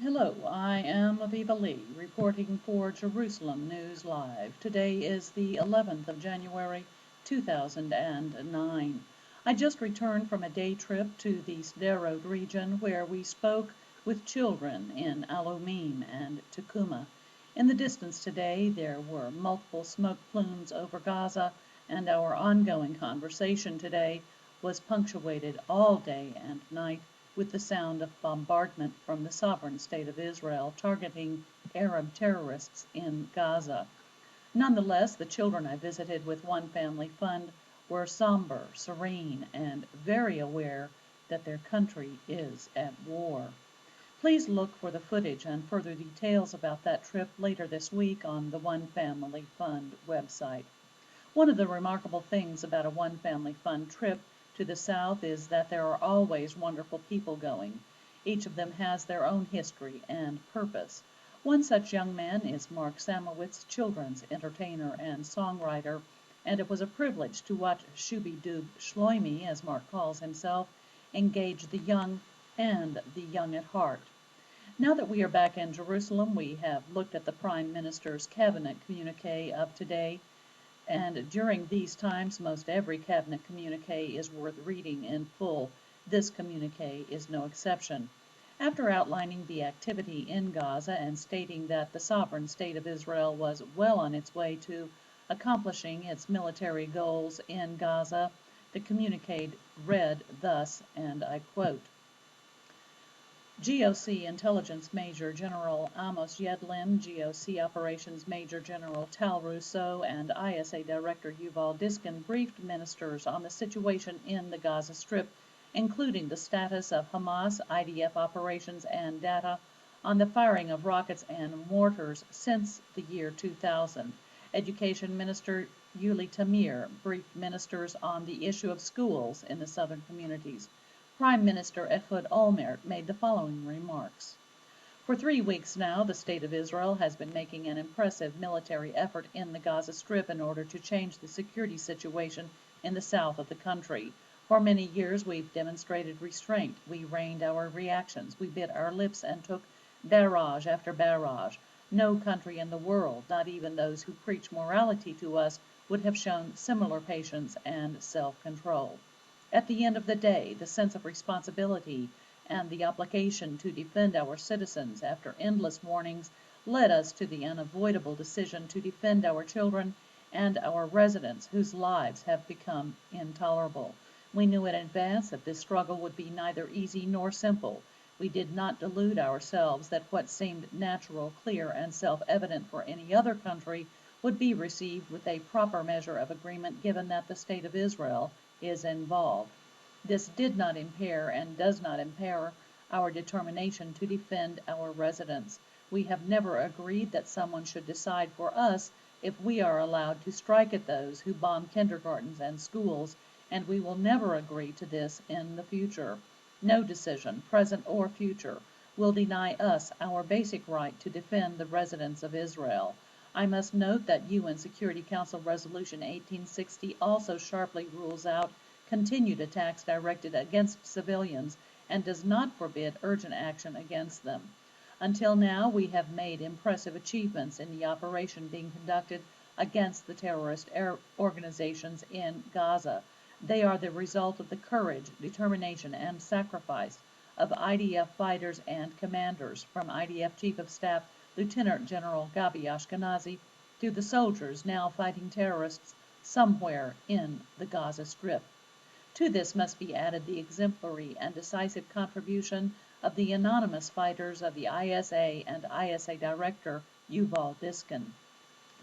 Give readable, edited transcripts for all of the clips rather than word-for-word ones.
Hello, I am Aviva Lee, reporting for Jerusalem News Live. Today is the 11th of January, 2009. I just returned from a day trip to the Sderot region where we spoke with children in Alumim and Tukuma. In the distance today, there were multiple smoke plumes over Gaza, and our ongoing conversation today was punctuated all day and night with the sound of bombardment from the sovereign state of Israel targeting Arab terrorists in Gaza. Nonetheless, the children I visited with One Family Fund were somber, serene, and very aware that their country is at war. Please look for the footage and further details about that trip later this week on the One Family Fund website. One of the remarkable things about a One Family Fund trip to the South is that there are always wonderful people going. Each of them has their own history and purpose. One such young man is Mark Samowitz, children's entertainer and songwriter, and it was a privilege to watch Shooby-Doob Shloimi, as Mark calls himself, engage the young and the young at heart. Now that we are back in Jerusalem, we have looked at the Prime Minister's cabinet communique of today, and during these times, most every cabinet communique is worth reading in full. This communique is no exception. After outlining the activity in Gaza and stating that the sovereign state of Israel was well on its way to accomplishing its military goals in Gaza, the communique read thus, and I quote, GOC Intelligence Major General Amos Yedlin, GOC Operations Major General Tal Russo, and ISA Director Yuval Diskin briefed ministers on the situation in the Gaza Strip, including the status of Hamas, IDF operations, and data on the firing of rockets and mortars since the year 2000. Education Minister Yuli Tamir briefed ministers on the issue of schools in the southern communities. Prime Minister Olmert made the following remarks. For 3 weeks now, the State of Israel has been making an impressive military effort in the Gaza Strip in order to change the security situation in the south of the country. For many years, we've demonstrated restraint. We reined our reactions. We bit our lips and took barrage after barrage. No country in the world, not even those who preach morality to us, would have shown similar patience and self-control. At the end of the day, the sense of responsibility and the obligation to defend our citizens after endless warnings led us to the unavoidable decision to defend our children and our residents whose lives have become intolerable. We knew in advance that this struggle would be neither easy nor simple. We did not delude ourselves that what seemed natural, clear, and self-evident for any other country would be received with a proper measure of agreement given that the State of Israel is involved. This did not impair and does not impair our determination to defend our residents. We have never agreed that someone should decide for us if we are allowed to strike at those who bomb kindergartens and schools, and we will never agree to this in the future. No decision, present or future, will deny us our basic right to defend the residents of Israel. I must note that UN Security Council Resolution 1860 also sharply rules out continued attacks directed against civilians and does not forbid urgent action against them. Until now, we have made impressive achievements in the operation being conducted against the terrorist organizations in Gaza. They are the result of the courage, determination, and sacrifice of IDF fighters and commanders, from IDF Chief of Staff Lieutenant General Gabi Ashkenazi to the soldiers now fighting terrorists somewhere in the Gaza Strip. To this must be added the exemplary and decisive contribution of the anonymous fighters of the ISA and ISA Director Yuval Diskin.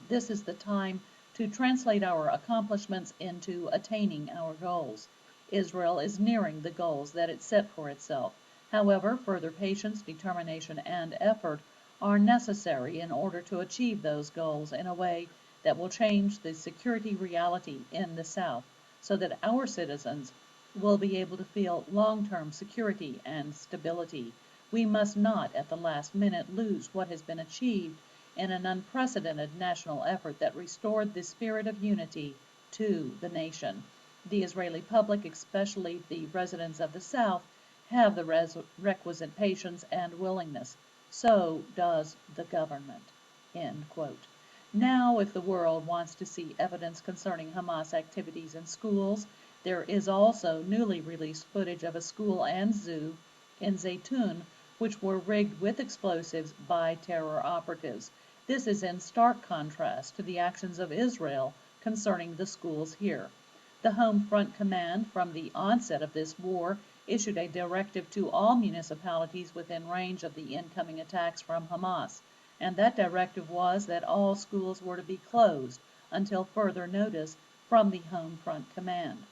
This is the time to translate our accomplishments into attaining our goals. Israel is nearing the goals that it set for itself. However, further patience, determination, and effort are necessary in order to achieve those goals in a way that will change the security reality in the South, so that our citizens will be able to feel long-term security and stability. We must not, at the last minute, lose what has been achieved in an unprecedented national effort that restored the spirit of unity to the nation. The Israeli public, especially the residents of the South, have the requisite patience and willingness. so does the government." End quote. Now, if the world wants to see evidence concerning Hamas activities in schools, there is also newly released footage of a school and zoo in Zaytun, which were rigged with explosives by terror operatives. This is in stark contrast to the actions of Israel concerning the schools here. The Home Front Command, from the onset of this war, issued a directive to all municipalities within range of the incoming attacks from Hamas, and that directive was that all schools were to be closed until further notice from the Home Front Command.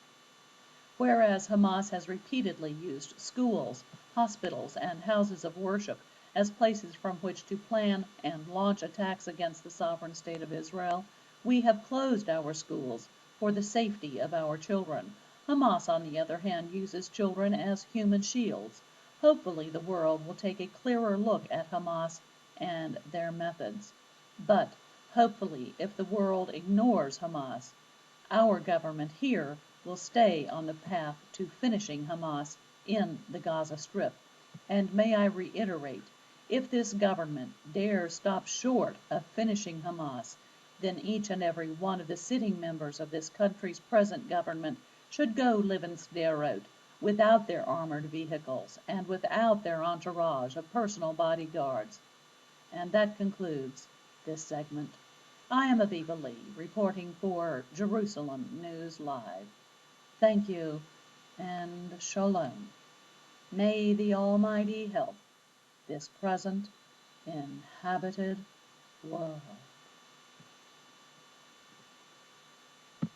Whereas Hamas has repeatedly used schools, hospitals, and houses of worship as places from which to plan and launch attacks against the sovereign state of Israel, we have closed our schools for the safety of our children. Hamas, on the other hand, uses children as human shields. Hopefully the world will take a clearer look at Hamas and their methods. But hopefully, if the world ignores Hamas, our government here will stay on the path to finishing Hamas in the Gaza Strip. And may I reiterate, if this government dares stop short of finishing Hamas, then each and every one of the sitting members of this country's present government should go live in Sderot without their armored vehicles and without their entourage of personal bodyguards. And that concludes this segment. I am Aviva Lee, reporting for Jerusalem News Live. Thank you, and shalom. May the Almighty help this present inhabited world.